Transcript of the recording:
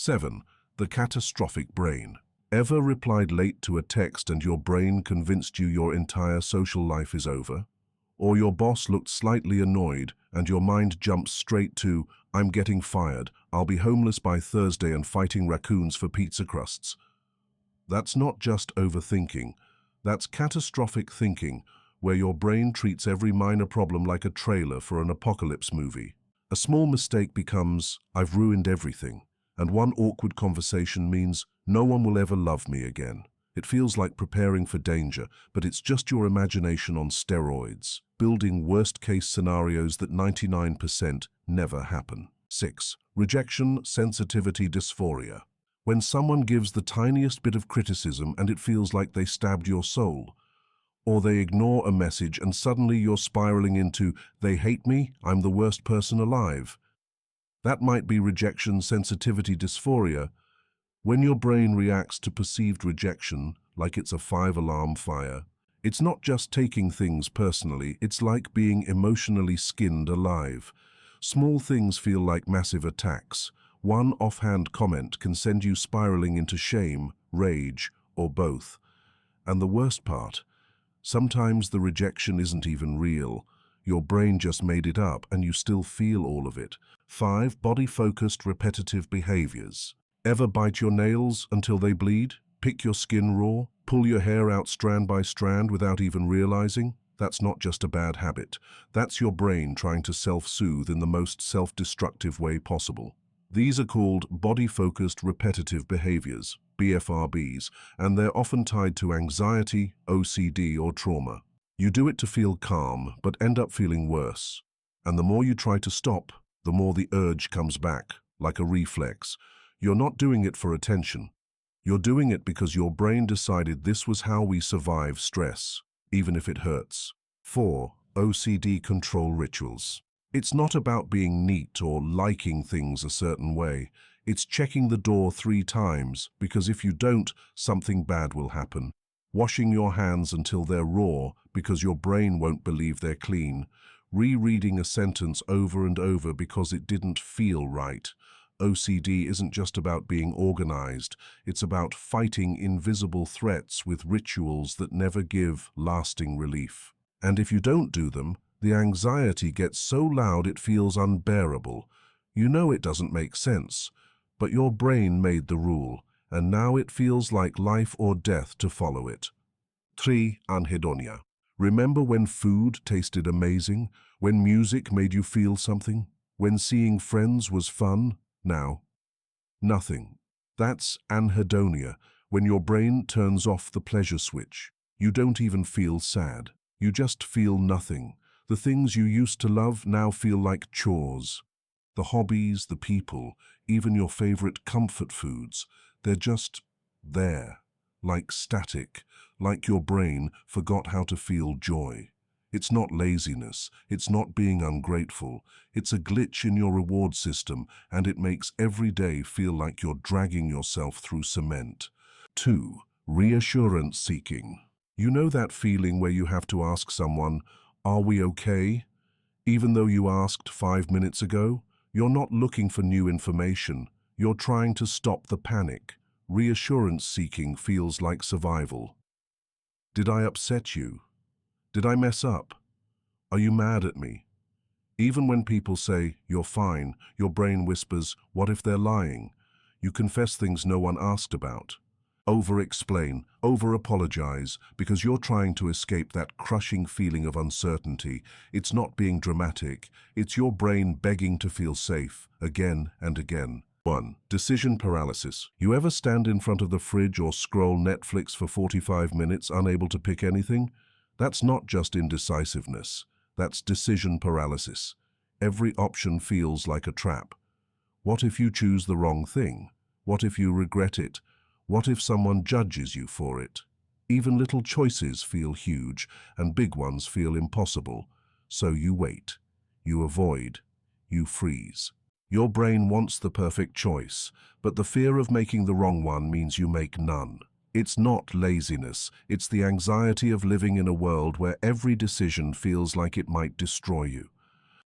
7. The catastrophic brain. Ever replied late to a text and your brain convinced you your entire social life is over? Or your boss looked slightly annoyed and your mind jumps straight to, I'm getting fired, I'll be homeless by Thursday and fighting raccoons for pizza crusts. That's not just overthinking, that's catastrophic thinking, where your brain treats every minor problem like a trailer for an apocalypse movie. A small mistake becomes, I've ruined everything, and one awkward conversation means no one will ever love me again. It feels like preparing for danger, but it's just your imagination on steroids, building worst-case scenarios that 99% never happen. 6. Rejection, sensitivity, dysphoria. When someone gives the tiniest bit of criticism and it feels like they stabbed your soul, or they ignore a message and suddenly you're spiraling into, they hate me, I'm the worst person alive. That might be rejection, sensitivity, dysphoria. When your brain reacts to perceived rejection like it's a 5-alarm fire, it's not just taking things personally, it's like being emotionally skinned alive. Small things feel like massive attacks. One offhand comment can send you spiraling into shame, rage, or both. And the worst part, sometimes the rejection isn't even real. Your brain just made it up and you still feel all of it. 5. Body-focused repetitive behaviors. Ever bite your nails until they bleed? Pick your skin raw? Pull your hair out strand by strand without even realizing? That's not just a bad habit. That's your brain trying to self-soothe in the most self-destructive way possible. These are called body-focused repetitive behaviors, BFRBs, and they're often tied to anxiety, OCD, or trauma. You do it to feel calm, but end up feeling worse. And the more you try to stop, the more the urge comes back, like a reflex. You're not doing it for attention. You're doing it because your brain decided this was how we survive stress, even if it hurts. 4. OCD Control Rituals. It's not about being neat or liking things a certain way. It's checking the door 3 times, because if you don't, something bad will happen. Washing your hands until they're raw, because your brain won't believe they're clean. Rereading a sentence over and over because it didn't feel right. OCD isn't just about being organized, it's about fighting invisible threats with rituals that never give lasting relief. And if you don't do them, the anxiety gets so loud it feels unbearable. You know it doesn't make sense, but your brain made the rule, and now it feels like life or death to follow it. 3. Anhedonia. Remember when food tasted amazing? When music made you feel something? When seeing friends was fun? Now, nothing. That's anhedonia, when your brain turns off the pleasure switch. You don't even feel sad. You just feel nothing. The things you used to love now feel like chores. The hobbies, the people, even your favorite comfort foods, they're just there, like static, like your brain forgot how to feel joy. It's not laziness, it's not being ungrateful, it's a glitch in your reward system, and it makes every day feel like you're dragging yourself through cement. 2. Reassurance seeking. You know that feeling where you have to ask someone, are we okay? Even though you asked 5 minutes ago, you're not looking for new information, you're trying to stop the panic. Reassurance seeking feels like survival. Did I upset you? Did I mess up? Are you mad at me? Even when people say, you're fine, your brain whispers, what if they're lying? You confess things no one asked about. Over-explain, over-apologize, because you're trying to escape that crushing feeling of uncertainty. It's not being dramatic, it's your brain begging to feel safe, again and again. 1. Decision paralysis. You ever stand in front of the fridge or scroll Netflix for 45 minutes unable to pick anything? That's not just indecisiveness, that's decision paralysis. Every option feels like a trap. What if you choose the wrong thing? What if you regret it? What if someone judges you for it? Even little choices feel huge, and big ones feel impossible. So you wait, you avoid, you freeze. Your brain wants the perfect choice, but the fear of making the wrong one means you make none. It's not laziness, it's the anxiety of living in a world where every decision feels like it might destroy you.